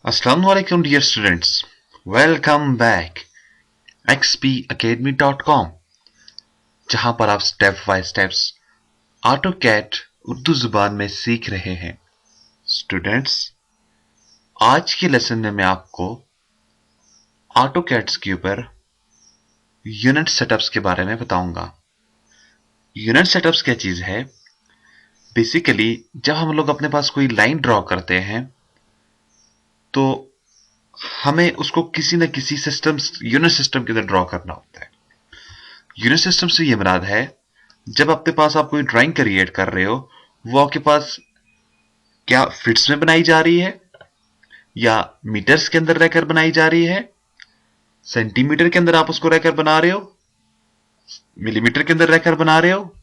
Assalamualaikum dear students. Welcome back xpacademy.com जहां पर आप step by steps AutoCAD Urdu जुबान में सीख रहे हैं। स्टूडेंट्स, आज के लेसन में मैं आपको ऑटोकैड्स के ऊपर यूनिट सेटअप्स के बारे में बताऊंगा। यूनिट सेटअप्स क्या चीज है? बेसिकली जब हम लोग अपने पास कोई लाइन ड्रॉ करते हैं तो हमें उसको किसी न किसी सिस्टम यूनिट सिस्टम के अंदर ड्रॉ करना होता है। यूनिट सिस्टम से ये मुराद है जब आपके पास आप कोई ड्राइंग क्रिएट कर रहे हो, वो आपके पास क्या फिट्स में बनाई जा रही है या मीटर्स के अंदर रहकर बनाई जा रही है, सेंटीमीटर के अंदर आप उसको रहकर बना रहे हो, मिलीमीटर के अंदर रहकर बना रहे हो,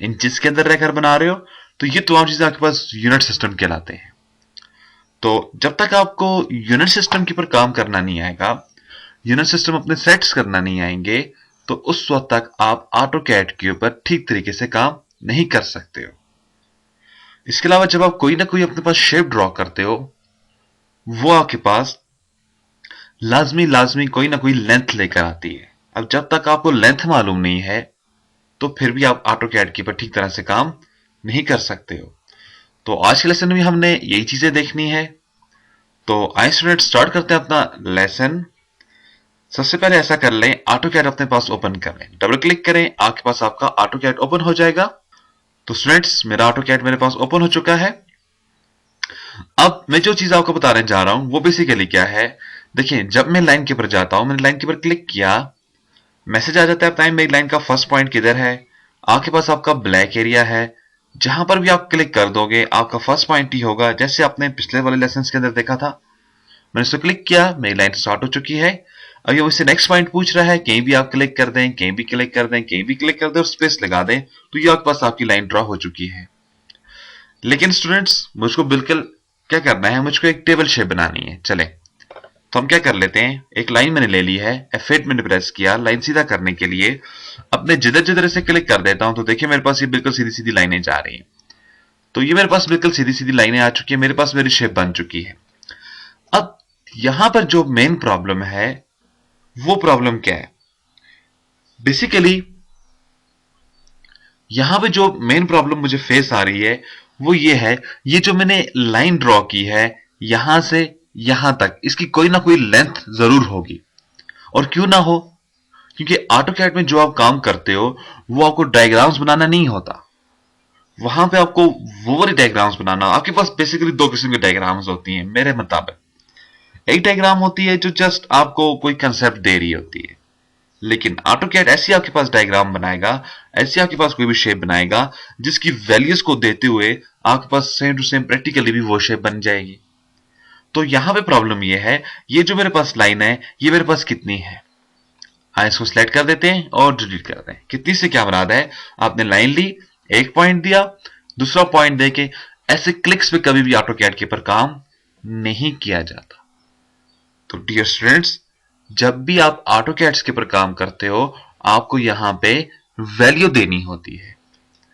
इंचेस के अंदर रहकर बना रहे हो, तो ये तमाम चीजें आपके पास यूनिट सिस्टम कहलाते हैं। तो जब तक आपको यूनिट सिस्टम के ऊपर काम करना नहीं आएगा, यूनिट सिस्टम अपने सेट्स करना नहीं आएंगे, तो उस वक्त तक आप ऑटोकैड के ऊपर ठीक तरीके से काम नहीं कर सकते हो। इसके अलावा जब आप कोई ना कोई अपने पास शेप ड्रॉ करते हो, वो आपके पास लाजमी कोई ना कोई लेंथ लेकर आती है। अब जब तक आपको लेंथ मालूम नहीं है तो फिर भी आप ऑटोकैड के ऊपर ठीक तरह से काम नहीं कर सकते हो। तो आज के लेसन में हमने यही चीजें देखनी है। तो आइए स्टूडेंट, स्टार्ट करते हैं अपना लेसन। सबसे पहले ऐसा कर लें, ऑटोकैड अपने पास ओपन कर लें, डबल क्लिक करें, आपके पास आपका ऑटोकैड ओपन हो जाएगा। तो स्टूडेंट्स, मेरा ऑटोकैड मेरे पास ओपन हो चुका है। अब मैं जो चीज आपको बताने जा रहा हूं वो बेसिकली क्या है, देखिए जब मैं लाइन के ऊपर जाता हूं, मैंने लाइन के ऊपर क्लिक किया, मैसेज आ जाता है बताएं मेरी लाइन का फर्स्ट पॉइंट किधर है। आपके पास आपका ब्लैक एरिया है, जहां पर भी आप क्लिक कर दोगे आपका फर्स्ट पॉइंट ही होगा, जैसे आपने पिछले वाले लेसन के अंदर देखा था। मैंने इसको क्लिक किया, मेरी लाइन स्टार्ट हो चुकी है। अब ये मुझसे नेक्स्ट पॉइंट पूछ रहा है, कहीं भी आप क्लिक कर दें, कहीं भी क्लिक कर दें, कहीं भी क्लिक कर दें और स्पेस लगा दें, तो ये आपके पास आपकी लाइन ड्रॉ हो चुकी है। लेकिन स्टूडेंट्स, मुझको बिल्कुल क्या करना है, मुझको एक टेबल शेप बनानी है। चले तो हम क्या कर लेते हैं, एक लाइन मैंने ले ली है, F8 मैंने प्रेस किया, लाइन सीधा करने के लिए अपने जिधर जिधर से क्लिक कर देता हूं, तो देखिए मेरे पास ये बिल्कुल सीधी सीधी लाइनें जा रही हैं। तो ये मेरे पास बिल्कुल सीधी सीधी लाइनें आ चुकी है, मेरे पास मेरी शेप बन चुकी है। अब यहां पर जो मेन प्रॉब्लम है वो प्रॉब्लम क्या है, बेसिकली यहां पे जो मेन प्रॉब्लम मुझे फेस आ रही है वो ये है, ये जो मैंने लाइन ड्रॉ की है यहां से यहां तक, इसकी कोई ना कोई लेंथ जरूर होगी। और क्यों ना हो, क्योंकि ऑटोकैड में जो आप काम करते हो वो आपको डायग्राम्स बनाना नहीं होता, वहां पे आपको वो वाली डायग्राम्स बनाना। आपके पास बेसिकली दो किस्म की डायग्राम्स होती हैं मेरे मुताबिक। एक डायग्राम होती है जो जस्ट आपको कोई कंसेप्ट दे रही होती है, लेकिन ऑटोकैड ऐसी आपके पास डायग्राम बनाएगा, ऐसी आपके पास कोई भी शेप बनाएगा जिसकी वैल्यूज को देते हुए आपके पास सेम टू सेम प्रैक्टिकली भी वो शेप बन जाएगी। तो यहां पे प्रॉब्लम ये है, ये जो मेरे पास लाइन है ये मेरे पास कितनी है, इसको सिलेक्ट कर देते हैं और डिलीट कर दें। कितनी से क्या मुराद है, आपने लाइन ली, एक पॉइंट दिया, दूसरा पॉइंट देके ऐसे क्लिक्स पे कभी भी ऑटोकैड के ऊपर काम नहीं किया जाता। तो डियर स्टूडेंट्स, जब भी आप ऑटोकैड्स के ऊपर काम करते हो आपको यहां पे वैल्यू देनी होती है।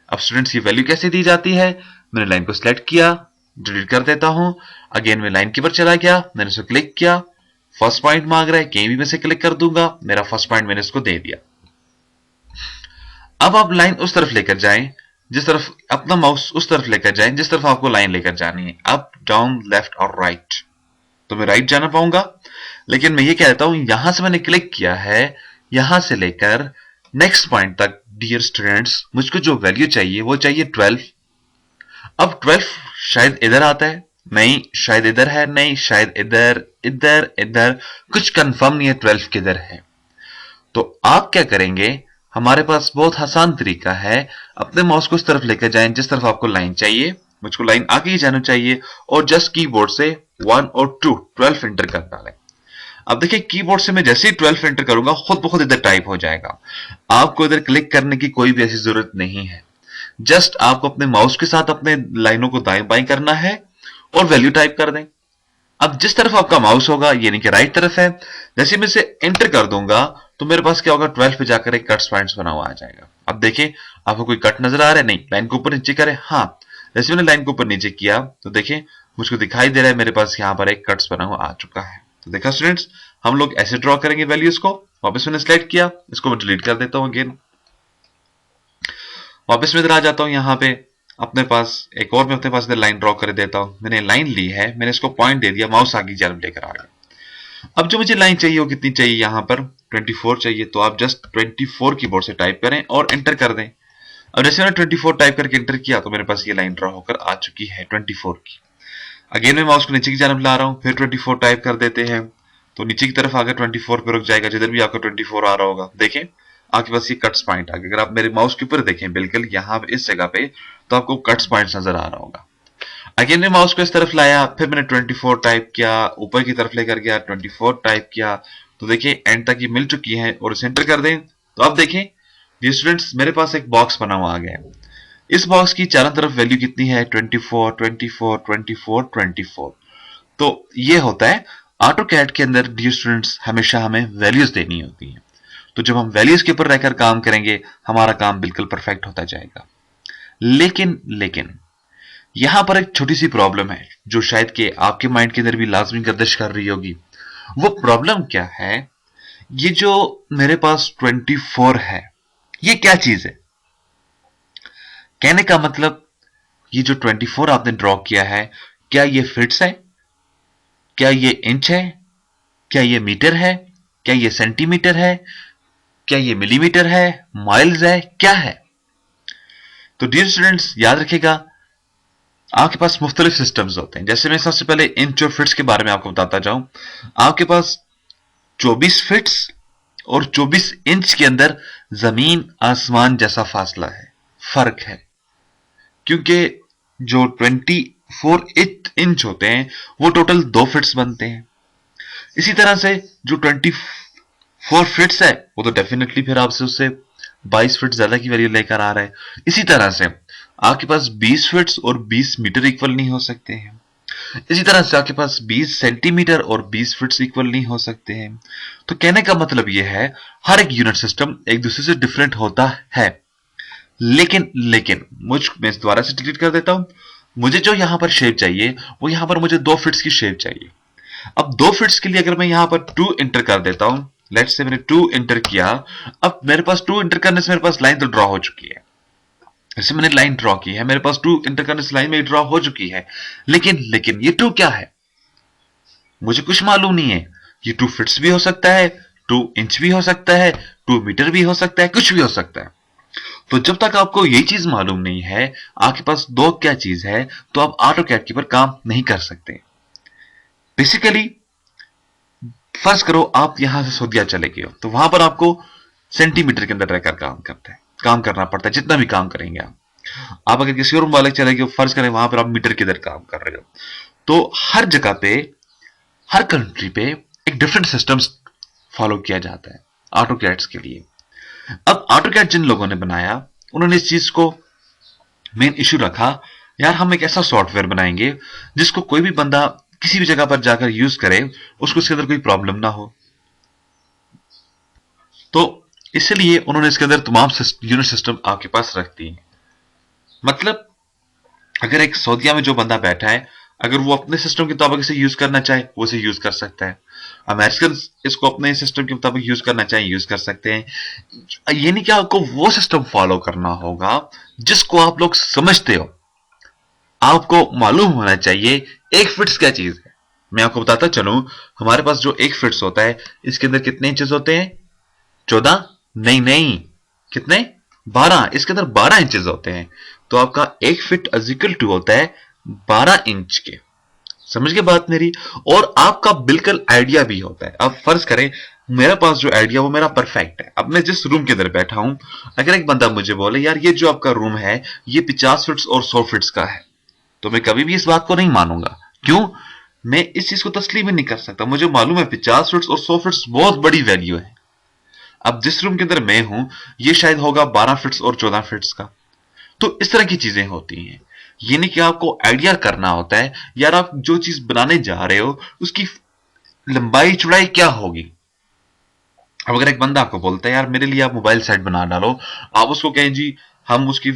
अब स्टूडेंट्स, ये वैल्यू कैसे दी जाती है, मैंने लाइन को सिलेक्ट किया, डिलीट कर देता हूं, अगेन मैं लाइन के ऊपर चला गया, मैंने इसको क्लिक किया, फर्स्ट पॉइंट मांग रहा है, कहीं भी मैं से क्लिक कर दूंगा, मेरा फर्स्ट पॉइंट मैंने इसको दे दिया। अब आप लाइन उस तरफ लेकर जाएं, जिस तरफ अपना माउस उस तरफ लेकर जाएं जिस तरफ आपको लाइन लेकर जानी है, अप डाउन लेफ्ट और राइट। तो मैं राइट जाना पाऊंगा, लेकिन मैं ये कहता हूं यहां से मैंने क्लिक किया है, यहां से लेकर नेक्स्ट पॉइंट तक डियर स्टूडेंट्स मुझको जो वैल्यू चाहिए वो चाहिए 12। अब 12 शायद इधर आता है, नहीं शायद इधर है, नहीं शायद इधर इधर इधर, कुछ कंफर्म नहीं है 12 किधर है। तो आप क्या करेंगे, हमारे पास बहुत आसान तरीका है, अपने माउस को उस तरफ लेकर जाएं जिस तरफ आपको लाइन चाहिए, मुझको लाइन आगे ही जाना चाहिए, और जस्ट कीबोर्ड से 1 और 2 12 एंटर कर डालें। अब देखिए कीबोर्ड से मैं जैसे ही 12 एंटर करूंगा खुद ब खुद इधर टाइप हो जाएगा, आपको इधर क्लिक करने की कोई भी ऐसी जरूरत नहीं है। जस्ट आपको अपने माउस के साथ अपने लाइनों को दाएं बाएं करना है और वैल्यू टाइप कर दें। अब जिस तरफ आपका माउस होगा, यानी कि राइट तरफ है, जैसे मैं इसे एंटर कर दूंगा तो मेरे पास क्या होगा, 12 पे जाकर एक कट्स पॉइंट्स बना हुआ आ जाएगा। अब देखिए आपको कोई कट नजर आ रहा है, नहीं, लाइन को ऊपर नीचे करें, हाँ, जैसे मैंने लाइन को ऊपर नीचे किया तो देखिए मुझको दिखाई दे रहा है मेरे पास यहाँ पर एक कट्स बना हुआ आ चुका है। तो देखा स्टूडेंट्स, हम लोग ऐसे ड्रॉ करेंगे वैल्यूज को। वापस मैंने सिलेक्ट किया, इसको मैं डिलीट कर देता हूं अगेन। वापस मैं इधर आ जाता हूं, यहाँ पे अपने पास एक और मैं अपने पास इधर लाइन ड्रॉ कर देता हूं। मैंने लाइन ली है, मैंने इसको पॉइंट दे दिया, माउस आगे जानब लेकर आ गया। अब जो मुझे लाइन चाहिए वो कितनी चाहिए, यहाँ पर 24 चाहिए। तो आप जस्ट 24 कीबोर्ड से टाइप करें और एंटर कर दें। अब जैसे मैंने 24 टाइप करके एंटर किया तो मेरे पास ये लाइन ड्रॉ होकर आ चुकी है 24 की। अगेन मैं माउस को नीचे की जानब ला रहा हूं, फिर 24 टाइप कर देते हैं तो नीचे की तरफ आकर 24 पे रुक जाएगा। जिधर भी आपका 24 आ रहा होगा, देखें आपके पास ये कट्स पॉइंट आ गया। अगर आप मेरे माउस के ऊपर देखें बिल्कुल यहाँ इस जगह पे, तो आपको कट्स पॉइंट्स नजर आ रहा होगा। अगेन मैं माउस को इस तरफ लाया, फिर मैंने 24 टाइप किया, ऊपर की तरफ लेकर गया, 24 टाइप किया तो देखिए एंड तक ये मिल चुकी है और इसे एंटर कर दें तो अब देखें ये स्टूडेंट्स मेरे पास एक बॉक्स बना हुआ आ गया है। इस बॉक्स की चारों तरफ वैल्यू कितनी है, 24 24 24 24। तो ये होता है ऑटो कैड के अंदर डियर स्टूडेंट्स, हमेशा हमें वैल्यूज देनी होती है। तो जब हम वैल्यूज के ऊपर रहकर काम करेंगे हमारा काम बिल्कुल परफेक्ट होता जाएगा। लेकिन यहां पर एक छोटी सी प्रॉब्लम है जो शायद कि आपके माइंड के अंदर भी लाजमी गर्दिश कर रही होगी। वो प्रॉब्लम क्या है, ये जो मेरे पास 24 है ये क्या चीज है। कहने का मतलब ये जो 24 आपने ड्रॉ किया है, क्या ये फिट्स है, क्या ये इंच है, क्या ये मीटर है, क्या ये सेंटीमीटर है, क्या ये मिलीमीटर है, माइल्स है, क्या है। तो डियर स्टूडेंट्स याद रखिएगा आपके पास मुख्तलिफ सिस्टम्स होते हैं। जैसे मैं सबसे पहले इंच और फिट्स के बारे में आपको बताता जाऊं, आपके पास 24 फिट्स और 24 इंच के अंदर जमीन आसमान जैसा फासला है, फर्क है। क्योंकि जो 24 इंच होते हैं वो टोटल 2 फिट्स बनते हैं। इसी तरह से जो 24 फिट्स है वो तो डेफिनेटली फिर आपसे उससे 22 फिट ज्यादा की वैल्यू लेकर आ रहा है। इसी तरह से आपके पास 20 फिट्स और 20 मीटर इक्वल नहीं हो सकते हैं। इसी तरह से आपके पास 20 सेंटीमीटर और 20 फिट्स इक्वल नहीं हो सकते हैं। तो कहने का मतलब यह है हर एक यूनिट सिस्टम एक दूसरे से डिफरेंट होता है। लेकिन मैं दोबारा से डिलीट कर देता हूं। मुझे जो यहां पर शेप चाहिए वो यहां पर मुझे 2 फिट्स की शेप चाहिए। अब 2 फिट्स के लिए अगर मैं यहां पर 2 एंटर कर देता हूं, लेट्स से मैंने 2 एंटर किया, अब मेरे पास 2 एंटर करने से मेरे पास लाइन तो ड्रॉ हो चुकी है। जैसे मैंने लाइन ड्रॉ की है, मेरे पास 2 एंटर करने से लाइन में ड्रॉ हो चुकी है। लेकिन ये 2 क्या है मुझे कुछ मालूम नहीं है। ये 2 फिट्स भी हो सकता है, 2 इंच भी हो सकता है, 2 मीटर भी हो सकता है, कुछ भी हो सकता है। तो जब तक आपको यही चीज मालूम नहीं है आपके पास 2 क्या चीज है, तो आप ऑटो कैड के ऊपर काम नहीं कर सकते। बेसिकली फर्ज करो आप यहां से सऊदीया चले गए हो, तो वहां पर आपको सेंटीमीटर के अंदर रहकर काम करना पड़ता है। जितना भी काम करेंगे आप अगर किसी और मुल्क चले गए, फर्ज करें वहां पर आप मीटर के अंदर काम कर रहे हो, तो हर जगह पे हर कंट्री पे एक डिफरेंट सिस्टम फॉलो किया जाता है ऑटो कैड्स के लिए। अब ऑटो कैड जिन लोगों ने बनाया उन्होंने इस चीज को मेन इशू रखा, यार हम एक ऐसा सॉफ्टवेयर बनाएंगे जिसको कोई भी बंदा किसी भी जगह पर जाकर यूज करे उसको इसके अंदर कोई प्रॉब्लम ना हो। तो इसलिए उन्होंने इसके अंदर तमाम यूनिट सिस्टम आपके पास रख दी। मतलब अगर एक सऊदीया में जो बंदा बैठा है, अगर वो अपने सिस्टम के मुताबिक इसे यूज करना चाहे वो इसे यूज कर सकता है। अमेरिकन इसको अपने सिस्टम के मुताबिक यूज करना चाहे यूज कर सकते हैं। ये नहीं कि आपको वो सिस्टम फॉलो करना होगा जिसको आप लोग समझते हो। आपको मालूम होना चाहिए एक फिट्स क्या चीज है। मैं आपको बताता चलूं, हमारे पास जो एक फिट्स होता है इसके अंदर कितने इंचेस होते हैं, 14 नहीं कितने 12, इसके अंदर 12 इंचेस होते हैं। तो आपका एक फिट इक्वल टू होता है 12 इंच के। समझ गए बात मेरी। और आपका बिल्कुल आइडिया भी होता है। अब फर्ज करें मेरे पास जो आइडिया वो मेरा परफेक्ट है। अब मैं जिस रूम के अंदर बैठा हूं, अगर एक बंदा मुझे बोले यार ये जो आपका रूम है ये 50 फिट्स और 100 फिट्स का है, तो मैं कभी भी इस बात को नहीं मानूंगा। क्यों? मैं इस चीज को तस्लीम ही नहीं कर सकता। मुझे मालूम है 50 फिट्स और 100 फिट्स बहुत बड़ी वैल्यू है। अब जिस रूम के अंदर मैं हूं ये शायद होगा 12 फिट्स और 14 फिट्स का। तो इस तरह की चीजें होती हैं। ये नहीं कि आपको आइडिया करना होता है यार आप जो चीज बनाने जा रहे हो उसकी लंबाई चौड़ाई क्या होगी। अब अगर एक बंदा आपको बोलता है यार मेरे लिए आप मोबाइल सेट बना डालो, आप उसको कहें जी हम उसकी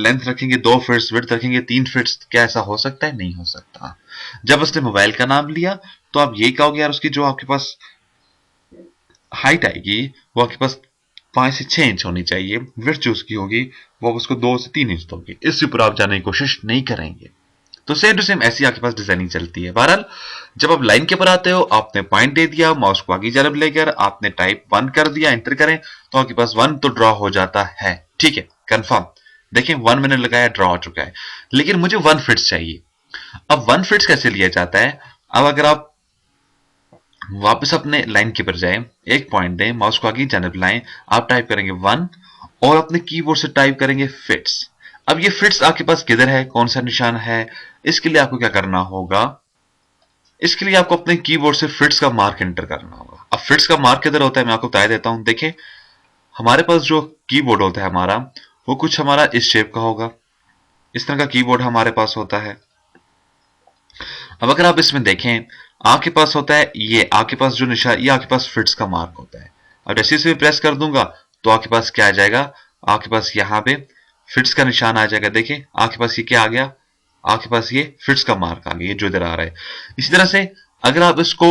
लेंथ रखेंगे 2 फीट्स, विड्थ रखेंगे 3 फीट्स, क्या ऐसा हो सकता है? नहीं हो सकता। जब उसने मोबाइल का नाम लिया तो आप ये कहोगे यार उसकी जो आपके पास हाइट आएगी वो आपके पास 5 से 6 इंच होनी चाहिए, विड्थ जो उसकी होगी वो आप उसको 2 से 3 इंच दोगे, इससे ऊपर आप जाने की कोशिश नहीं करेंगे। तो सेम टू सेम ऐसी आपके पास डिजाइनिंग चलती है। बहरहाल जब आप लाइन के ऊपर आते हो, आपने पॉइंट दे दिया, माउस को आगे जानब लेकर आपने टाइप 1 कर दिया, एंटर करें तो आपके पास 1 तो ड्रॉ हो जाता है। ठीक है, कंफर्म। देखिए 1 मैंने लगाया, ड्रॉ हो चुका है, लेकिन मुझे 1 फीट्स चाहिए। अब 1 फीट्स कैसे लिया जाता है? अब अगर आप वापस अपने लाइन के ऊपर जाएं, एक पॉइंट दें, माउस को आगे जानब लाएं, आप टाइप करेंगे 1 और अपने कीबोर्ड से टाइप करेंगे फिट्स। अब ये फिट्स आपके पास किधर है, कौन सा निशान है? इसके लिए आपको क्या करना होगा? इसके लिए आपको अपने कीबोर्ड से फिट्स का मार्क एंटर करना होगा। अब फिट्स का मार्क किधर होता है मैं आपको बता देता हूं। देखिए हमारे पास जो कीबोर्ड होता है हमारा, वो कुछ हमारा इस शेप का होगा, इस तरह का कीबोर्ड हमारे पास होता है। अब अगर आप इसमें देखें, आपके पास होता है ये, आपके पास जो निशान, ये आपके पास फिट्स का मार्क होता है। और जैसे इसे प्रेस कर दूंगा तो आपके पास क्या आ जाएगा? आपके पास यहाँ पे फिट्स का निशान आ जाएगा। देखिए आपके पास ये क्या आ गया? आपके पास ये फिट्स का मार्क आ गया, ये जो इधर आ रहा है। इसी तरह से अगर आप इसको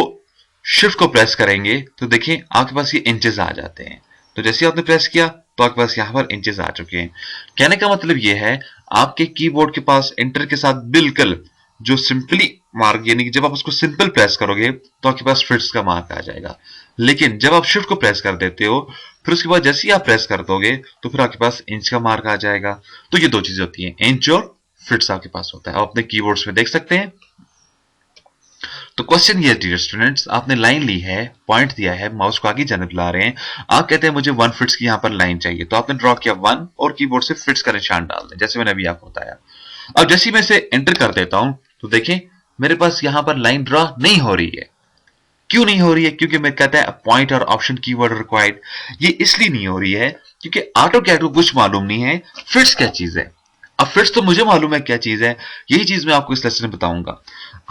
शिफ्ट को प्रेस करेंगे तो देखिए आपके पास ये इंचेस आ जाते हैं। तो जैसे आपने प्रेस किया तो आपके पास यहाँ पर इंचेस आ चुके हैं। कहने का मतलब ये है, आपके कीबोर्ड के पास एंटर के साथ बिल्कुल जो सिंपली मार्क, यानी कि जब आप उसको सिंपल प्रेस करोगे तो आपके पास फिट्स का मार्क आ जाएगा। लेकिन जब आप शिफ्ट को प्रेस कर देते हो, फिर उसके बाद जैसे ही आप प्रेस कर दोगे तो फिर आपके पास इंच का मार्क आ जाएगा। तो ये दो चीजें होती हैं, इंच और फिट्स आपके पास होता है। आप अपने कीबोर्ड्स में देख सकते हैं। तो क्वेश्चन ये डियर स्टूडेंट्स, आपने लाइन ली है, पॉइंट दिया है, माउस को आगे जानब ला रहे हैं, आप कहते हैं मुझे 1 फीट्स की यहाँ पर लाइन चाहिए, तो आपने ड्रॉ किया 1 और कीबोर्ड से फिट्स का निशान डाल दें, जैसे मैंने अभी आपको बताया। अब जैसे ही मैं इसे एंटर कर देता हूं तो देखिए मेरे पास यहां पर लाइन ड्रॉ नहीं हो रही है। क्यों नहीं हो रही है? क्योंकि मैं कहता है पॉइंट और ऑप्शन कीवर्ड रिक्वायर्ड। ये इसलिए नहीं हो रही है क्योंकि ऑटोकैड को कुछ मालूम नहीं है फिट्स क्या चीज है। अब फिट्स तो मुझे मालूम है क्या चीज है, यही चीज मैं आपको इस लेसन में बताऊंगा।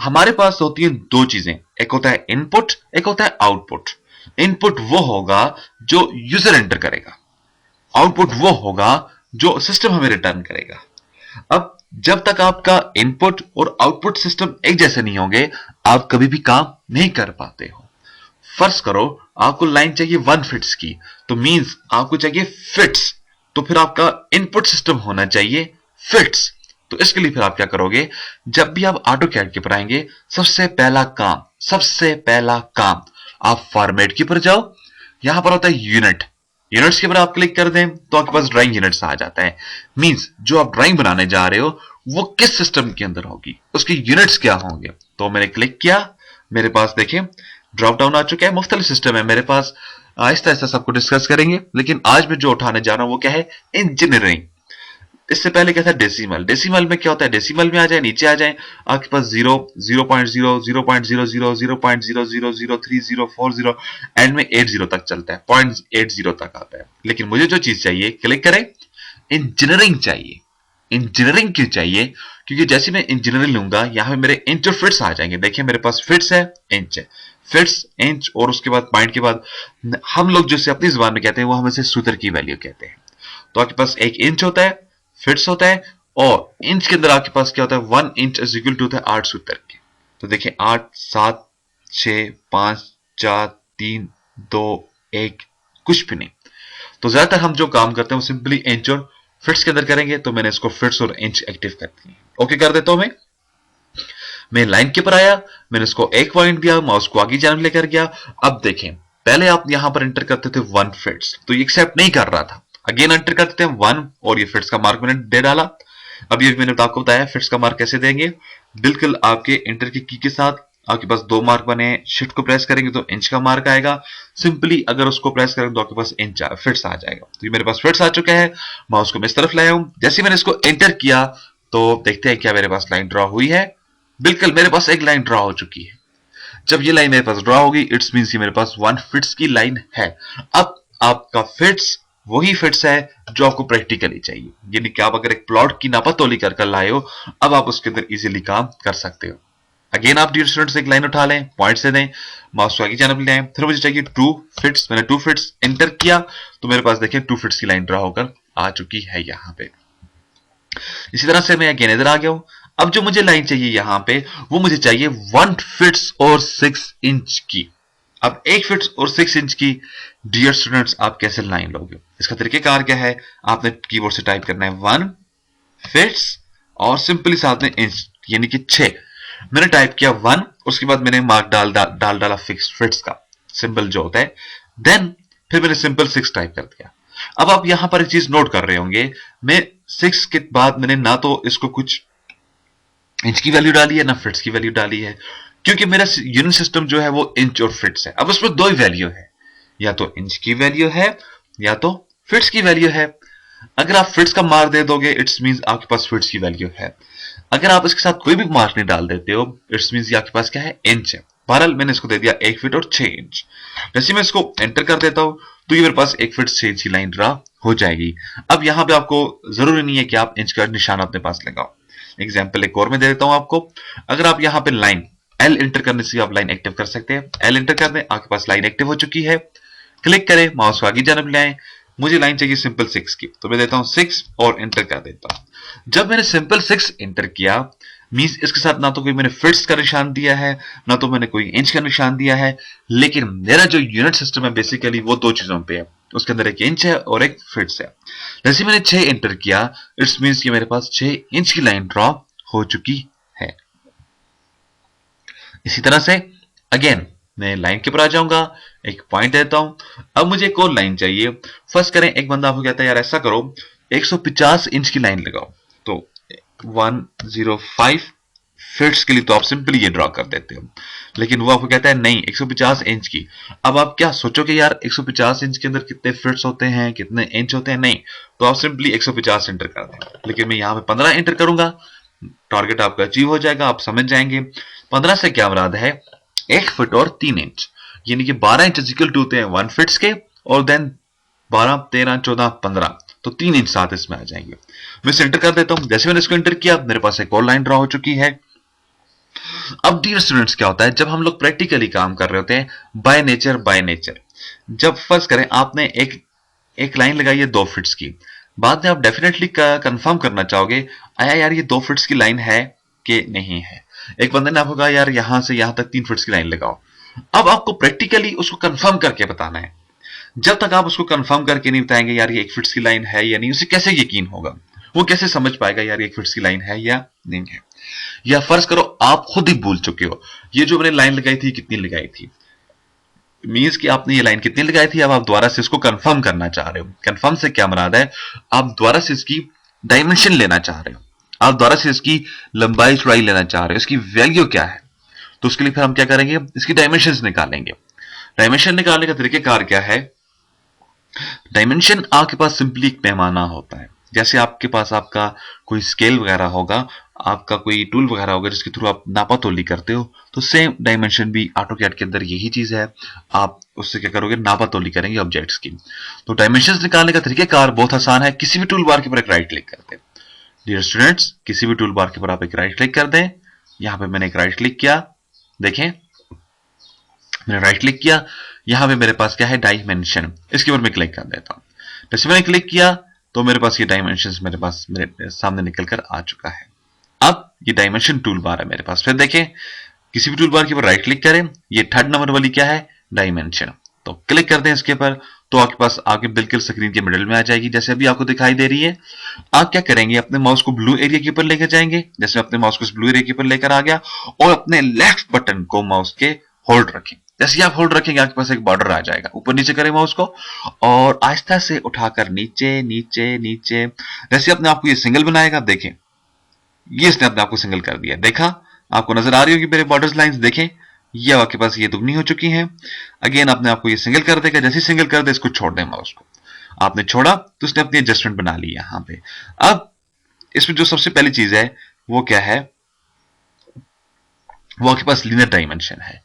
हमारे पास होती है दो चीजें, एक होता है इनपुट, एक होता है आउटपुट। इनपुट वो होगा जो यूजर एंटर करेगा, आउटपुट वो होगा जो सिस्टम हमें रिटर्न करेगा। अब जब तक आपका इनपुट और आउटपुट सिस्टम एक जैसे नहीं होंगे, आप कभी भी काम नहीं कर पाते हो। फर्ज करो आपको लाइन चाहिए 1 फीट्स की, तो मींस आपको चाहिए फिट्स, तो फिर आपका इनपुट सिस्टम होना चाहिए फिट्स। तो इसके लिए फिर आप क्या करोगे? जब भी आप ऑटो कैड के पर आएंगे, सबसे पहला काम आप फॉर्मेट के पर जाओ, यहां पर होता है यूनिट, यूनिट्स के ऊपर आप क्लिक कर दें तो आपके पास ड्राइंग यूनिट्स आ जाता है। मींस जो आप ड्राइंग बनाने जा रहे हो वो किस सिस्टम के अंदर होगी, उसके यूनिट्स क्या होंगे। तो मैंने क्लिक किया, मेरे पास देखिए ड्रॉप डाउन आ चुका है, मुख्तलिफ सिस्टम है मेरे पास। आहिस्ता आहिस्ता सबको डिस्कस करेंगे, लेकिन आज मैं जो उठाने जा रहा हूं वो क्या है? इंजीनियरिंग। इससे पहले क्या था? डेसिमल। डेसिमल में क्या होता है? डेसिमल में आ जाए, नीचे आ जाए, आपके पास 0, 0.0, 0.00, 0.0003, 040, एंड में 80 तक चलता है, 0.80 तक आता है। लेकिन मुझे जो चीज चाहिए, क्लिक करें, इंजीनियरिंग चाहिए। इंजीनियरिंग क्यों चाहिए? क्योंकि जैसे मैं इंजीनियरिंग लूंगा, यहां पे मेरे इंच और फिट्स आ जाएंगे। देखिए मेरे पास फिट्स है, इंच है, फिट्स, इंच, और उसके बाद पॉइंट के बाद हम लोग जैसे अपनी जुबान में कहते हैं वो हम इसे सूत्र की वैल्यू कहते हैं। तो आपके पास एक इंच होता है, फिट्स होता है, और इंच के अंदर आपके पास क्या होता है? 1 इंच इज इक्वल टू होता है 8 सूत्र के। तो देखिए 8, 7, 6, 5, 4, 3, 2, 1, कुछ भी नहीं। तो ज्यादातर हम जो काम करते हैं वो सिंपली इंच और फिट्स के अंदर करेंगे, तो मैंने इसको फिट्स और इंच एक्टिव कर दी। ओके कर देता हूं मैं लाइन के ऊपर आया, मैंने इसको एक पॉइंट दिया, माउस को आगे जानब लेकर गया। अब देखें पहले आप यहां पर एंटर करते थे 1 फिट्स, तो ये एक्सेप्ट नहीं कर रहा था। अगेन एंटर करते थे 1 और ये फिट्स का मार्क मैंने दे डाला। अब ये मैंने आपको बताया फिट्स का मार्क कैसे देंगे, बिल्कुल आपके एंटर की के साथ आपके पास 2 मार्क बने, शिफ्ट को प्रेस करेंगे तो इंच का मार्क आएगा, सिंपली अगर उसको प्रेस करेंगे तो आपके पास इंच फिट्स आ जाएगा। तो ये मेरे पास फिट्स आ चुका है, माउस को मैं इस तरफ लाया हूं। जैसे मैंने इसको एंटर किया तो देखते हैं क्या मेरे पास लाइन ड्रॉ हुई है। बिल्कुल मेरे पास एक लाइन ड्रॉ हो चुकी है। जब ये लाइन मेरे पास ड्रॉ होगी, इट्स मींस ये मेरे पास 1 फिट्स की लाइन है। अब आपका फिट्स वही फिट्स है जो आपको प्रैक्टिकली चाहिए, यानी कि आप अगर एक प्लॉट की नापातोली कर लाए हो, अब आप उसके अंदर इजीली काम कर सकते हो। अगेन आप डियर स्टूडेंट्स एक लाइन उठा लें, पॉइंट से दें, माउस को आगे जानब ले आए, फिर मुझे चाहिए 2 फिट्स। मैंने 2 फिट्स एंटर किया तो मेरे पास देखिए 2 फिट्स की लाइन ड्रॉ होकर आ चुकी है यहाँ पे। इसी तरह से मैं अगेन इधर आ गया हूं। अब जो मुझे लाइन चाहिए यहां पे, वो मुझे चाहिए 1 फीट्स और 6 इंच की। अब 1 फीट और 6 इंच की डियर स्टूडेंट्स आप कैसे लाइन लोगे? इसका तरीकेकार क्या है? आपने कीबोर्ड से टाइप करना है 1 फीट्स और सिंपली साथ में इंच यानी कि 6। मैंने टाइप किया 1, उसके बाद मैंने मार्क डाला फिक्स फिट्स का सिंबल जो होता है, देन फिर मैंने सिंपल 6 टाइप कर दिया। अब आप यहां पर एक चीज नोट कर रहे होंगे, मैं 6 के बाद मैंने ना तो इसको कुछ इंच की वैल्यू डाली है ना फिट्स की वैल्यू डाली है, क्योंकि मेरा यूनिट सिस्टम जो है वो इंच और फिट्स है। अब उसमें दो ही वैल्यू है, या तो इंच की वैल्यू है या तो फिट्स की वैल्यू है। अगर आप फिट्स का मार्क दे दोगे इट्स मींस आपके पास फिट्स की वैल्यू है। अगर आप इसके साथ कोई भी मार्क नहीं डाल देते हो इट्स मींस आपके पास क्या है, इंच है। बहरहाल मैंने इसको दे दिया 1 फीट और 6 इंच। जैसे मैं इसको एंटर कर देता हूं तो ये मेरे पास 1 फीट 6 इंच की लाइन ड्रा हो जाएगी। अब यहां पे आपको जरूरी नहीं है कि आप इंच का निशान अपने पास लगाओ। एग्जाम्पल एक और मैं दे देता हूं आपको। अगर आप यहां पे लाइन एल एंटर करने से आप लाइन एक्टिव कर सकते हैं। एल एंटर कर दें, आपके पास लाइन एक्टिव हो चुकी है। क्लिक करें, माउस को आगे जानब ले आए। मुझे लाइन चाहिए सिंपल 6 की, तो मैं देता हूं 6 और एंटर कर देता हूं। जब मैंने सिंपल 6 एंटर किया मींस इसके साथ ना तो कोई मैंने फिट्स का निशान दिया है ना तो मैंने कोई इंच का निशान दिया है, लेकिन मेरा जो यूनिट सिस्टम है बेसिकली वो दो चीजों पे है। उसके अंदर एक इंच है और एक फिट्स है। जैसे मैंने 6 एंटर किया इट्स मींस कि मेरे पास 6 इंच की लाइन ड्रॉ हो चुकी है। इसी तरह से अगेन मैं लाइन के ऊपर आ जाऊंगा, एक पॉइंट देता हूं। अब मुझे एक और लाइन चाहिए। फर्स्ट करें, एक बंदा आपको कहता है यार ऐसा करो 150 इंच की लाइन लगाओ, तो 105 फिट्स के लिए तो आप सिंपली ये ड्रॉ कर देते हो, लेकिन वो आपको कहता है नहीं 150 इंच की। अब आप क्या सोचोगे यार 150 इंच के अंदर कितने फिट्स होते हैं, कितने इंच होते हैं? नहीं, तो आप सिंपली 150 एंटर कर दें। लेकिन मैं यहां पे 15 एंटर करूंगा, टारगेट आपका अचीव हो जाएगा, आप समझ जाएंगे। 15 से क्या मुराद है, 1 फुट और 3 इंच, यानी कि 12 इंच इक्वल टू होते हैं 1 फिट्स के, और देन 12 13 14 15, तो 3 इंच साथ इसमें आ जाएंगे। मैं इसे एंटर कर देता हूं। जैसे मैंने इसको एंटर किया मेरे पास एक और लाइन ड्रॉ हो चुकी है। अब डियर स्टूडेंट्स क्या होता है जब हम लोग प्रैक्टिकली काम कर रहे होते हैं बाय नेचर, जब फर्ज करें आपने एक लाइन लगाई है 2 फिट्स की, बाद में आप डेफिनेटली कंफर्म करना चाहोगे आया यार ये 2 फिट्स की लाइन है कि नहीं है। एक बंदे ने आपको कहा यार यहां से यहां तक 3 फिट्स की लाइन लगाओ। अब आपको प्रैक्टिकली उसको कंफर्म करके बताना है। जब तक आप उसको कंफर्म करके नहीं बताएंगे यार ये 1 फिट्स की लाइन है या नहीं, उसे कैसे यकीन होगा? वो कैसे समझ पाएगा यार ये 1 फिट्स की लाइन है या नहीं है? या फर्ज करो आप खुद ही भूल चुके हो ये जो मैंने लाइन लगाई थी कितनी लगाई थी, मीन्स कि आपने ये लाइन कितनी लगाई थी, अब आप दोबारा से इसको कंफर्म करना चाह रहे हो। कंफर्म से क्या मुराद है, आप दोबारा से इसकी डायमेंशन लेना चाह रहे हो, आप दोबारा से इसकी लंबाई चौड़ाई लेना चाह रहे हो, इसकी वैल्यू क्या है। तो उसके लिए फिर हम क्या करेंगे, इसकी डायमेंशन निकालेंगे। डायमेंशन निकालने का तरीकेकार क्या है, डायमेंशन आपके पास सिंपली एक पैमाना होता है। जैसे आपके पास आपका कोई स्केल वगैरह होगा, आपका कोई टूल वगैरह होगा जिसके थ्रू आप नापातोली करते हो, तो सेम डायमेंशन भी ऑटोकैड के अंदर यही चीज है। आप उससे क्या करोगे, नापातोली करेंगे ऑब्जेक्ट्स की। तो डायमेंशंस निकालने का तरीकेकार बहुत आसान है। किसी भी टूल बार के ऊपर एक राइट क्लिक कर दें डियर स्टूडेंट्स, किसी भी टूल बार के ऊपर आप एक राइट क्लिक कर दें। यहां पे मैंने एक राइट क्लिक किया, देखें मैंने राइट क्लिक किया, यहां पे मेरे पास क्या है, डायमेंशन, इसके ऊपर मैं क्लिक कर देता हूं। जैसे मैंने क्लिक किया तो मेरे पास ये डायमेंशंस मेरे पास मेरे सामने निकल कर आ चुका है। अब ये डायमेंशन टूल बार है मेरे पास। फिर देखें किसी भी टूल बार के ऊपर राइट क्लिक करें, ये 3rd नंबर वाली क्या है, डायमेंशन, तो क्लिक कर दें इसके ऊपर, तो आपके पास आगे बिल्कुल स्क्रीन के मिडिल में आ जाएगी जैसे अभी आपको दिखाई दे रही है। आप क्या करेंगे, अपने माउस को ब्लू एरिया के ऊपर लेकर जाएंगे। जैसे अपने माउस को ब्लू एरिया के ऊपर लेकर आ गया, और अपने लेफ्ट बटन को माउस के होल्ड रखें। जैसे ही आप होल्ड रखेंगे आपके पास एक बॉर्डर आ जाएगा, ऊपर नीचे करें माउस को और आहिस्ता से उठाकर नीचे नीचे नीचे, जैसे अपने आपको ये सिंगल बनाएगा, देखें ये इसने अपने आपको सिंगल कर दिया। देखा, आपको नजर आ रही होगी मेरे बॉर्डर्स लाइंस, देखें ये आपके पास ये दुगनी हो चुकी हैं। अगेन अपने आपको ये सिंगल कर देगा, जैसे सिंगल कर दे इसको छोड़ दें माउस को, आपने छोड़ा तो उसने अपनी एडजस्टमेंट बना ली यहां पे। अब इसमें जो सबसे पहली चीज है वो क्या है, वो आपके पास लीनियर डायमेंशन है।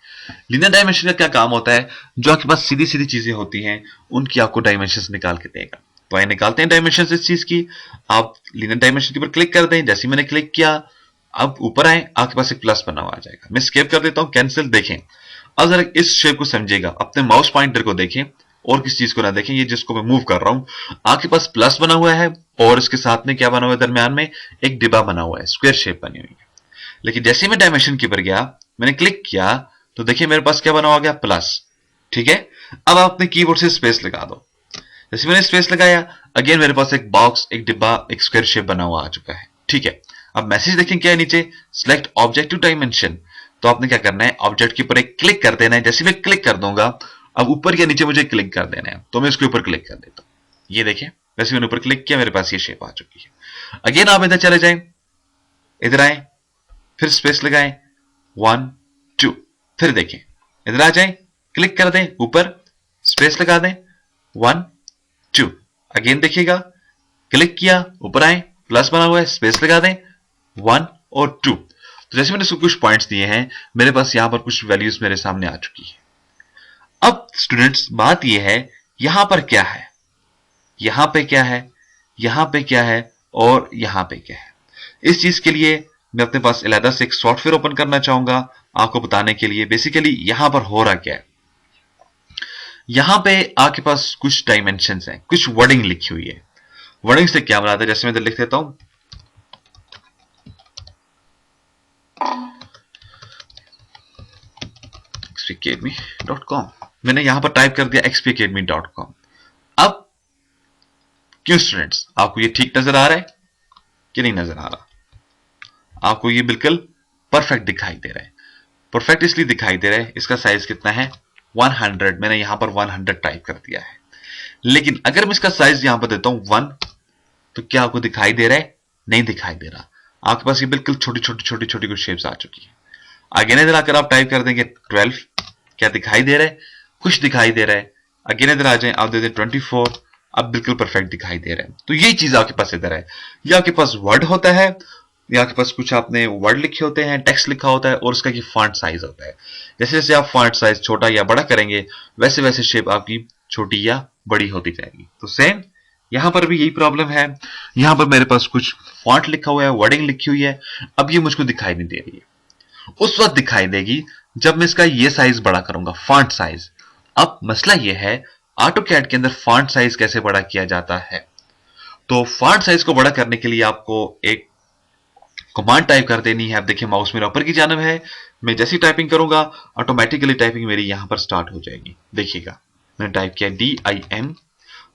लीनियर डायमेंशन का क्या काम होता है, जो आपके पास सीधी सीधी चीजें होती हैं उनकी आपको डायमेंशन निकाल के देगा। तो आइए निकालते हैं डायमेंशन इस चीज की। आप लीनियर डायमेंशन के ऊपर क्लिक कर दें। जैसे मैंने क्लिक किया, अब ऊपर आए, आपके पास एक प्लस बना हुआ आ जाएगा। मैं स्केप कर देता हूं, कैंसिल। देखें अब जरा इस शेप को समझिएगा, अपने माउस पॉइंटर को देखें और किसी चीज को ना देखें, ये जिसको मैं मूव कर रहा हूं। आपके पास प्लस बना हुआ है और इसके साथ में क्या बना हुआ है, दरमियान में एक डिब्बा बना हुआ है, स्क्वायर शेप बनी हुई है। लेकिन जैसे ही मैं डायमेंशन की पर गया, मैंने क्लिक किया तो देखिए मेरे पास क्या बना हुआ गया, प्लस। ठीक है, अब आप अपने कीबोर्ड से स्पेस लगा दो। जैसे मैंने स्पेस लगाया, अगेन मेरे पास एक बॉक्स, एक डिब्बा, एक स्क्वायर शेप बना हुआ आ चुका है। ठीक है, अब मैसेज देखें क्या है नीचे, सिलेक्ट ऑब्जेक्ट टू डायमेंशन। तो आपने क्या करना है, ऑब्जेक्ट के ऊपर एक क्लिक कर देना है। जैसे मैं क्लिक कर दूंगा, अब ऊपर या नीचे मुझे क्लिक कर देना है, तो मैं इसके ऊपर क्लिक कर देता हूं। ये देखें, वैसे मैंने ऊपर क्लिक किया, मेरे पास ये शेप आ चुकी है। अगेन आप इधर चले जाएं, इधर आए, फिर स्पेस लगाएं, 1 2, फिर देखें, इधर आ जाएं, क्लिक कर दें ऊपर, स्पेस लगा दें, 1 2, अगेन देखिएगा, क्लिक किया, ऊपर आए, प्लस बना हुआ है, स्पेस लगा दें, 1 और 2। तो जैसे मैंने इसको कुछ पॉइंट्स दिए हैं, मेरे पास यहां पर कुछ वैल्यूज मेरे सामने आ चुकी है। अब स्टूडेंट्स बात यह है, यहां पर क्या है, यहां पे क्या है, यहां पे क्या है और यहां पे क्या है। इस चीज के लिए मैं अपने पास अलहदा से एक सॉफ्टवेयर ओपन करना चाहूंगा आपको बताने के लिए बेसिकली यहां पर हो रहा क्या है। यहां पे आपके पास कुछ डायमेंशंस हैं, कुछ वर्डिंग लिखी हुई है। वर्डिंग से क्या बनाता है, जैसे मैं इधर लिख देता हूं, xpacademy.com, मैंने यहां पर टाइप कर दिया xpacademy.com। अब क्यों स्टूडेंट्स, आपको ये ठीक नजर आ रहा है कि नहीं नजर आ रहा? आपको ये बिल्कुल परफेक्ट दिखाई दे रहा है। परफेक्ट इसलिए दिखाई दे रहा है, इसका साइज कितना है, 100। मैंने यहां पर 100 टाइप कर दिया है। लेकिन अगर मैं इसका साइज यहां पर देता हूं 1, तो क्या आपको दिखाई दे रहा है? नहीं दिखाई दे रहा। आपके पास ये बिल्कुल छोटी छोटी छोटी छोटी कुछ शेप्स आ चुकी है। अगेन इधर आकर आप टाइप कर देंगे 12, क्या दिखाई दे रहा है? कुछ दिखाई दे रहा है। अगेन इधर आ जाए, आप दे दें 24, अब बिल्कुल परफेक्ट दिखाई दे रहा है। तो यही चीज आपके पास इधर है। ये आपके पास वर्ड होता है, या आपके पास कुछ आपने वर्ड लिखे होते हैं, टेक्स्ट लिखा होता है और उसका ये फॉन्ट साइज होता है। जैसे जैसे आप फॉन्ट साइज छोटा या बड़ा करेंगे, वैसे वैसे शेप आपकी छोटी या बड़ी होती जाएगी। तो सेम यहां पर भी यही प्रॉब्लम है। यहां पर मेरे पास कुछ फॉन्ट लिखा हुआ है, वर्डिंग लिखी हुई है, अब ये मुझको दिखाई नहीं दे रही है। उस वक्त दिखाई देगी जब मैं इसका ये साइज बड़ा करूंगा, फॉन्ट साइज। अब मसला ये है, ऑटोकैड के अंदर फॉन्ट साइज कैसे बड़ा किया जाता है। तो फॉन्ट साइज को बड़ा करने के लिए आपको एक कमांड टाइप कर देनी है। अब देखिए माउस मेरा ऊपर की जानब है, मैं जैसी टाइपिंग करूंगा ऑटोमेटिकली टाइपिंग मेरी यहां पर स्टार्ट हो जाएगी। देखिएगा मैंने टाइप किया DIM।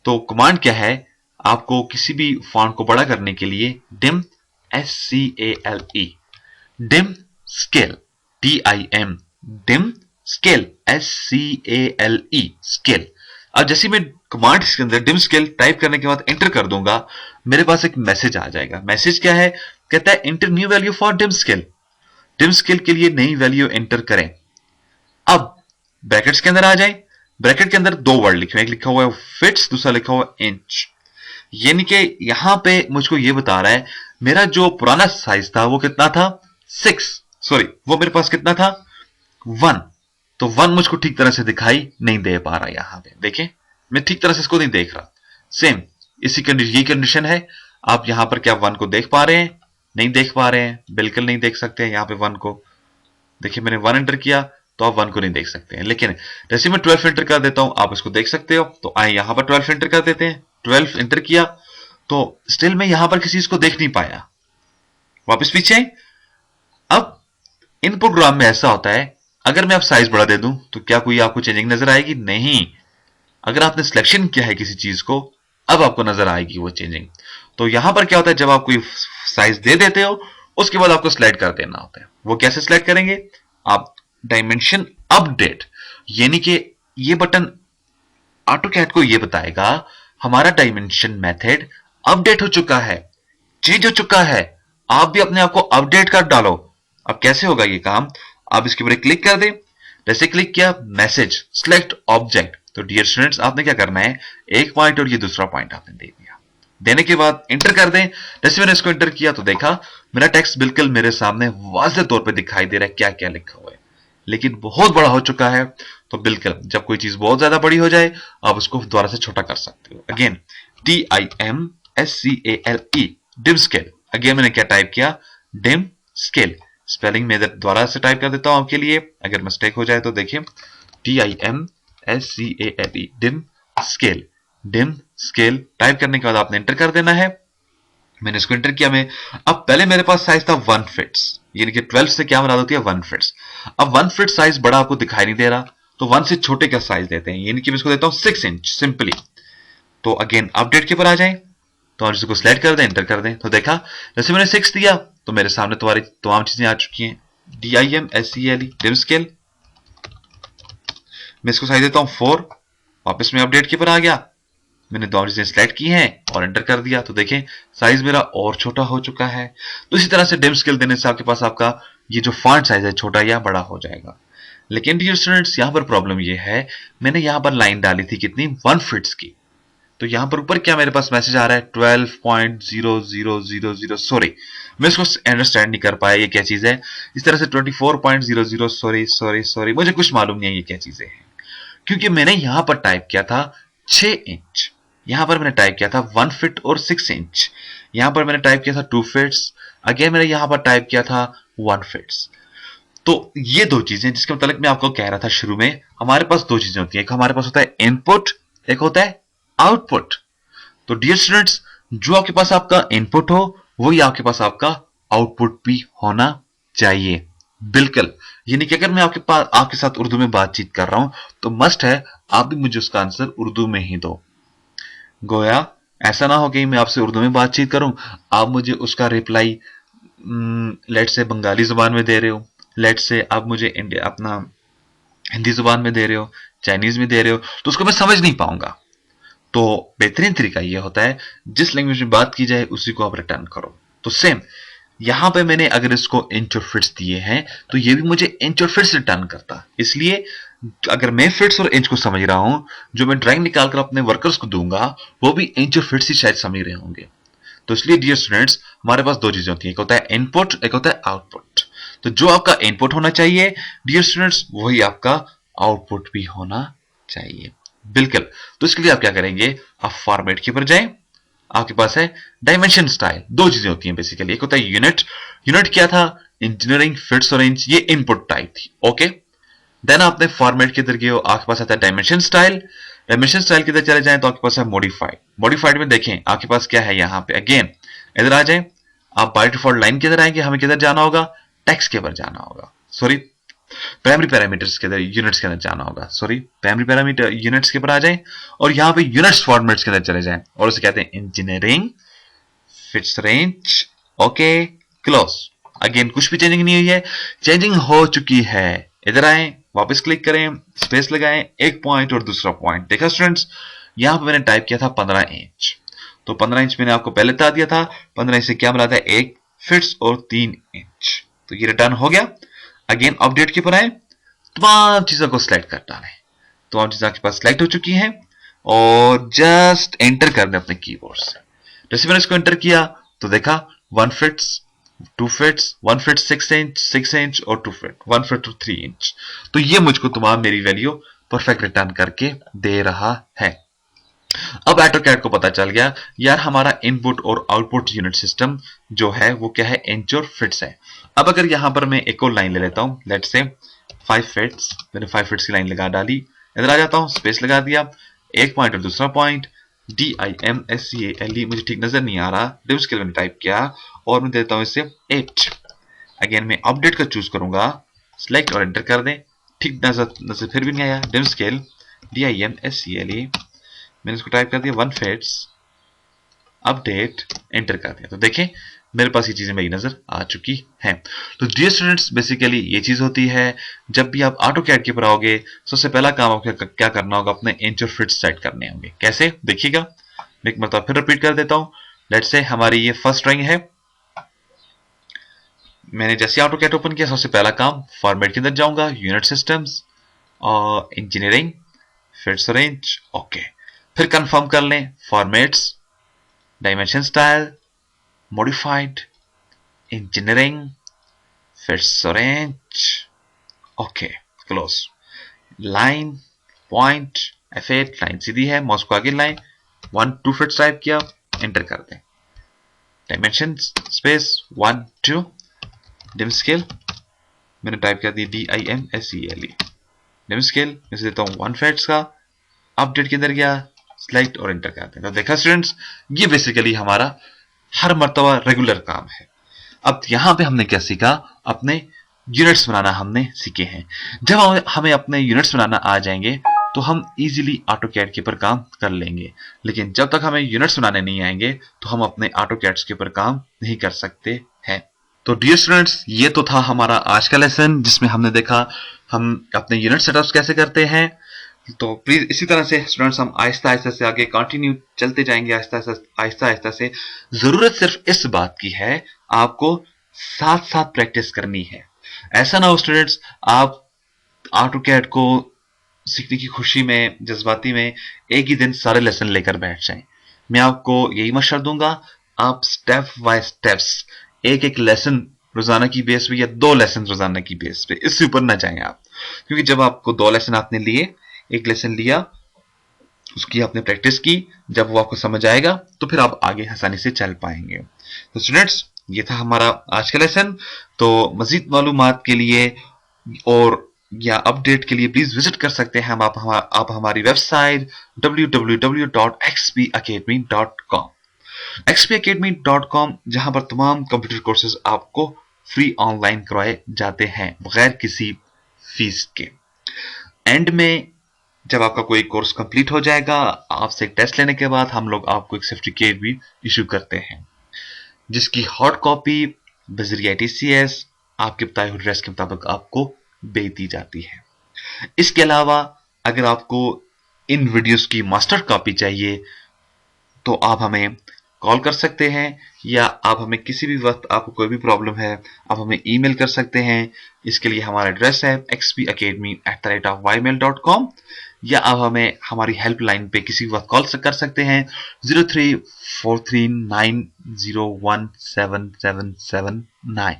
तो कमांड क्या है, आपको किसी भी फॉन्ट को बड़ा करने के लिए dim, SCALE, dim scale, DIM, dim scale, SCALE, scale. अब जैसे मैं कमांड के अंदर डिम स्केल टाइप करने के बाद एंटर कर दूंगा, मेरे पास एक मैसेज आ जाएगा। मैसेज क्या है, कहता है enter new value for dim scale. Dim scale के लिए नई वैल्यू एंटर करें। अब ब्रैकेट्स के अंदर आ जाए, ब्रैकेट के अंदर दो वर्ड लिखे हुए, एक लिखा हुआ है फिट्स, दूसरा लिखा हुआ है इंच। यानी कि यहां पे मुझको ये बता रहा है मेरा जो पुराना साइज था वो कितना था, 6, सॉरी वो मेरे पास कितना था, 1। तो 1 मुझको ठीक तरह से दिखाई नहीं दे पा रहा। यहां पे देखें, मैं ठीक तरह से इसको नहीं देख रहा। सेम इसी कंडीशन, ये कंडीशन है। आप यहां पर क्या 1 को देख पा रहे हैं? नहीं देख पा रहे हैं, बिल्कुल नहीं देख सकते हैं यहां पे 1 को। देखिए मैंने 1 एंटर किया तो आप 1 को नहीं देख सकते हैं। लेकिन जैसे मैं 12 एंटर कर देता हूं, आप इसको देख सकते हो। तो आए यहां पर 12 एंटर कर देते हैं, 12 एंटर किया तो स्टिल मैं यहां पर किसी चीज को देख नहीं पाया। वापस पीछे। अब इन प्रोग्राम में ऐसा होता है, अगर मैं अब साइज बढ़ा दे दूं तो क्या कोई आपको चेंजिंग नजर आएगी? नहीं। अगर आपने सिलेक्शन किया है किसी चीज को, अब आपको नजर आएगी वो चेंजिंग। तो यहां पर क्या होता है, जब आप कोई साइज दे देते हो उसके बाद आपको स्लाइड कर देना होता है। वो कैसे स्लाइड करेंगे, आप डायमेंशन अपडेट, यानी कि ये बटन ऑटोकैड को ये बताएगा हमारा डायमेंशन मेथड अपडेट हो चुका है, चेंज हो चुका है, आप भी अपने आप को अपडेट कर डालो। अब कैसे होगा ये काम, आप इसके ऊपर क्लिक कर दें। जैसे क्लिक किया, मैसेज सिलेक्ट ऑब्जेक्ट। तो डियर स्टूडेंट्स आपने क्या करना है, एक पॉइंट और ये दूसरा पॉइंट आपने दे दिया। देने के बाद इंटर कर दें। जैसे मैंने इसको इंटर किया तो देखा मेरा टेक्स्ट बिल्कुल मेरे सामने वाज़ेह तौर पे दिखाई दे रहा है क्या क्या लिखा हुआ है, लेकिन बहुत बड़ा हो चुका है। तो बिल्कुल जब कोई चीज बहुत ज्यादा बड़ी हो जाए आप उसको दोबारा से छोटा कर सकते हो। Again DIMSCALE, dim scale. Again मैंने क्या टाइप किया, डिम स्केल। स्पेलिंग में दोबारा से टाइप कर देता हूं आपके लिए, अगर मिस्टेक हो जाए तो देखिए DIMSCALE, dim scale, dim scale type करने के बाद आपने एंटर कर देना है। मैंने इसको एंटर किया। मैं अब पहले मेरे पास साइज था 1 फिट्स, यानी कि 12 से क्या मुराद होती है 1 फिट्स। अब 1 फिट साइज बड़ा आपको दिखाई नहीं दे रहा, तो 1 से छोटे का साइज देते हैं, यानी कि मैं इसको देता हूं 6 इंच सिंपली। तो अगेन अपडेट के ऊपर आ जाएं, तो आप इसको सिलेक्ट कर दें, एंटर कर दें, तो देखा जैसे मैंने 6 दिया तो मेरे सामने तुम्हारी तमाम चीजें आ चुकी हैं। DIMSCLE डिम स्केल, मैं इसको साइज देता हूं 4, वापस में अपडेट के ऊपर आ गया, मैंने दोनों चीजें सिलेक्ट की हैं और एंटर कर दिया, तो देखें साइज मेरा और छोटा हो चुका है। तो इसी तरह से डिम स्केल देने से आपके पास आपका ये जो फॉन्ट साइज है छोटा या बड़ा हो जाएगा। लेकिन डियर स्टूडेंट्स यहाँ पर प्रॉब्लम ये है, मैंने यहाँ पर लाइन डाली थी कितनी 1 फिट्स की, तो यहां पर ऊपर क्या मेरे पास मैसेज आ रहा है 12.0000, सॉरी मैं इसको अंडरस्टैंड नहीं कर पाया ये क्या चीज है। इस तरह से 24.00, सॉरी सॉरी सॉरी, मुझे कुछ मालूम नहीं है ये क्या चीजें हैं, क्योंकि मैंने यहां पर टाइप किया था 6 इंच, यहां पर मैंने टाइप किया था 1 फिट और 6 इंच, यहां पर मैंने टाइप किया था 2 फिट्स, अगेन मैंने यहां पर टाइप किया था 1 फिट्स। तो ये दो चीजें जिसके मतलब मैं आपको कह रहा था शुरू में, हमारे पास दो चीजें होती हैं, एक हमारे पास होता है इनपुट, एक होता है आउटपुट। तो डियर स्टूडेंट्स, जो आपके पास आपका इनपुट हो वही आपके पास आपका आउटपुट भी होना चाहिए, बिल्कुल। यानी कि अगर मैं आपके पास आपके साथ उर्दू में बातचीत कर रहा हूं तो मस्ट है आप भी मुझे उसका आंसर उर्दू में ही दो। गोया ऐसा ना हो कि मैं आपसे उर्दू में बातचीत करूं, आप मुझे उसका रिप्लाई लेट से बंगाली जुबान में दे रहे हो, लेट से आप मुझे इंडिया अपना हिंदी जुबान में दे रहे हो, चाइनीज में दे रहे हो, तो उसको मैं समझ नहीं पाऊंगा। तो बेहतरीन तरीका यह होता है जिस लैंग्वेज में बात की जाए उसी को आप रिटर्न करो। तो सेम यहां पे मैंने अगर इसको इंच और फिट्स दिए हैं तो ये भी मुझे इंच और फिट्स रिटर्न करता, इसलिए अगर मैं फिट्स और इंच को समझ रहा हूं, जो मैं ड्राइंग निकालकर अपने वर्कर्स को दूंगा वो भी इंच और फिट्स ही शायद समझ रहे होंगे। तो इसलिए डियर स्टूडेंट्स, हमारे पास दो चीजें होती हैं, एक होता है इनपुट, एक होता है आउटपुट। तो जो आपका इनपुट होना चाहिए डियर स्टूडेंट्स वही आपका आउटपुट भी होना चाहिए, बिल्कुल। तो इसके लिए आप क्या करेंगे, आप फॉर्मेट के ऊपर जाएं, आपके पास है डायमेंशन स्टाइल, दो चीजें होती हैं बेसिकली, एक होता है यूनिट, यूनिट क्या था इंजीनियरिंग फिट्स और इंच, ये इनपुट टाइप थी, ओके। देन आपने फॉर्मेट के इधर गए हो, आपके पास आता है डायमेंशन स्टाइल, डायमेंशन स्टाइल के इधर चले जाएं तो आपके पास है मॉडिफाइड, मॉडिफाइड में देखें आपके पास क्या है यहाँ पे, अगेन इधर आ जाएं, आप बाय डिफॉल्ट लाइन के इधर आएंगे, हमें किधर जाना होगा टेक्स्ट के ऊपर जाना होगा, सॉरी प्राइमरी पैरामीटर्स के अंदर यूनिट्स के अंदर जाना होगा, सॉरी प्राइमरी पैरामीटर यूनिट्स के ऊपर आ जाएं और यहां पे यूनिट्स फॉर्मेट्स के अंदर चले जाएं और उसे कहते हैं engineering fits range, okay close. Again कुछ भी चेंजिंग नहीं हुई है, चेंजिंग हो चुकी है, इधर आए वापस क्लिक करें, स्पेस लगाएं, एक पॉइंट और दूसरा पॉइंट, देखा स्टूडेंट्स यहां पे मैंने टाइप किया था 15 इंच, तो 15 इंच मैंने आपको पहले बता दिया था, 15 इंच से क्या मिला था 1 फिट्स और 3 इंच, तो ये रिटर्न हो गया। अगेन अपडेट के ऊपर आए, तमाम चीजों को सिलेक्ट कर डालें, तमाम चीजें आपके पास सिलेक्ट हो चुकी हैं और जस्ट एंटर कर दें अपने कीबोर्ड से। जैसे मैंने इसको एंटर किया तो देखा 1 फिट्स 2 फिट्स 1 फिट 6 इंच और 2 फिट 1 फिट 3 इंच, तो ये मुझको तमाम मेरी वैल्यू परफेक्ट रिटर्न करके दे रहा है। अब एटोकैड को पता चल गया यार हमारा इनपुट और आउटपुट यूनिट सिस्टम जो है वो क्या है इंच और फिट्स है। अब अगर यहां पर मैं एक और लाइन ले लेता हूं, लेट्स से 5 फिट्स, मैंने 5 फिट्स की लाइन लगा डाली, इधर आ जाता हूं स्पेस लगा दिया, एक पॉइंट और दूसरा पॉइंट, DIMSCALE मुझे ठीक नजर नहीं आ रहा, डिम स्केल मैंने टाइप किया और मैं देता हूं इसे 8। अगेन मैं अपडेट का चूज करूंगा, सिलेक्ट और एंटर कर दें, ठीक नजर फिर भी नहीं आया, डिम स्केल DIMSCALE मैंने इसको टाइप कर दिया 1 फिट्स, अपडेट एंटर कर दिया, तो देखें मेरे पास ये चीजें मेरी नजर आ चुकी हैं। तो डियर स्टूडेंट्स बेसिकली ये चीज होती है, जब भी आप ऑटोकैड के ऊपर आओगे सबसे पहला काम आपको क्या करना होगा, अपने इंच और फिट्स सेट करने होंगे। कैसे देखिएगा, मैं एक मतलब फिर रिपीट कर देता हूं, लेट्स से हमारी ये फर्स्ट ड्राइंग है, मैंने जैसे ऑटोकैड ओपन किया सबसे पहला काम फॉर्मेट के अंदर जाऊंगा, यूनिट सिस्टम्स और इंजीनियरिंग फिट्स और इंच, ओके। फिर कंफर्म कर लें formats, dimension style, modified, engineering, fits range, okay close, line point F8 line सीधी है, माउस को आगे लाइन 1 2 फिट्स टाइप किया, एंटर कर दें, डायमेंशन स्पेस 1 2, डिम स्केल मैंने टाइप कर दी DIMSCALE, डिम स्केल मैं देता हूं 1 फिट्स का, अपडेट के अंदर गया सिलेक्ट और एंटर करते हैं। तो देखा स्टूडेंट्स, ये बेसिकली हमारा हर मर्तबा रेगुलर काम है। अब यहां पे हमने क्या सीखा, अपने यूनिट्स बनाना हमने सीखे हैं। जब हमें अपने यूनिट्स बनाना आ जाएंगे तो हम इजीली ऑटोकैड के ऊपर काम कर लेंगे, लेकिन जब तक हमें यूनिट्स बनाने नहीं आएंगे तो हम अपने ऑटोकैड के ऊपर काम नहीं कर सकते हैं। तो डियर स्टूडेंट्स, ये तो था हमारा आज का लेसन, जिसमें हमने देखा हम अपने यूनिट सेटअप्स कैसे करते हैं। तो प्लीज इसी तरह से स्टूडेंट्स हम आहिस्ता आहिस्ता से आगे कंटिन्यू चलते जाएंगे, आहिस्ता आहिस्ता से। जरूरत सिर्फ इस बात की है, आपको साथ साथ प्रैक्टिस करनी है। ऐसा ना हो स्टूडेंट्स आप ऑटोकैड को सीखने की खुशी में, जज्बाती में एक ही दिन सारे लेसन लेकर बैठ जाएं। मैं आपको यही मशवरा दूंगा, आप स्टेप बाय स्टेप्स एक एक लेसन रोजाना की बेस पे या 2 लेसन रोजाना की बेस पे, इससे ऊपर ना जाएं आप। क्योंकि जब आपको 2 लेसन आपने लिए, एक लेसन लिया, उसकी आपने प्रैक्टिस की, जब वो आपको समझ आएगा तो फिर आप आगे आसानी से चल पाएंगे। तो स्टूडेंट्स, ये था हमारा आज का लेसन। तो मजीद मालूमात के लिए और या अपडेट के लिए प्लीज विजिट कर सकते हैं आप हमारी वेबसाइट www.xpacademy.com xpacademy.com, जहां पर तमाम कंप्यूटर कोर्सेज आपको फ्री ऑनलाइन करवाए जाते हैं बगैर किसी फीस के। एंड में जब आपका कोई कोर्स कंप्लीट हो जाएगा, आपसे एक टेस्ट लेने के बाद हम लोग आपको एक सर्टिफिकेट भी इशू करते हैं, जिसकी हॉट कॉपी बजरिया TCS आपके बताए हुए एड्रेस के मुताबिक आपको भेज दी जाती है। इसके अलावा अगर आपको इन वीडियोस की मास्टर कॉपी चाहिए तो आप हमें कॉल कर सकते हैं, या आप हमें किसी भी वक्त, आपको कोई भी प्रॉब्लम है, आप हमें ईमेल कर सकते हैं। इसके लिए हमारा एड्रेस है xpacademy@ymail.com, या आप हमें हमारी हेल्पलाइन पे किसी वक्त कॉल कर सकते हैं 034390177779।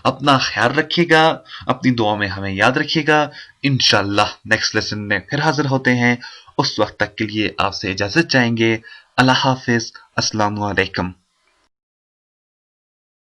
अपना ख्याल रखिएगा, अपनी दुआ में हमें याद रखिएगा। इंशाल्लाह नेक्स्ट लेसन में फिर हाजिर होते हैं। उस वक्त तक के लिए आपसे इजाजत चाहेंगे। अल्लाह हाफिज, अस्सलाम वालेकुम।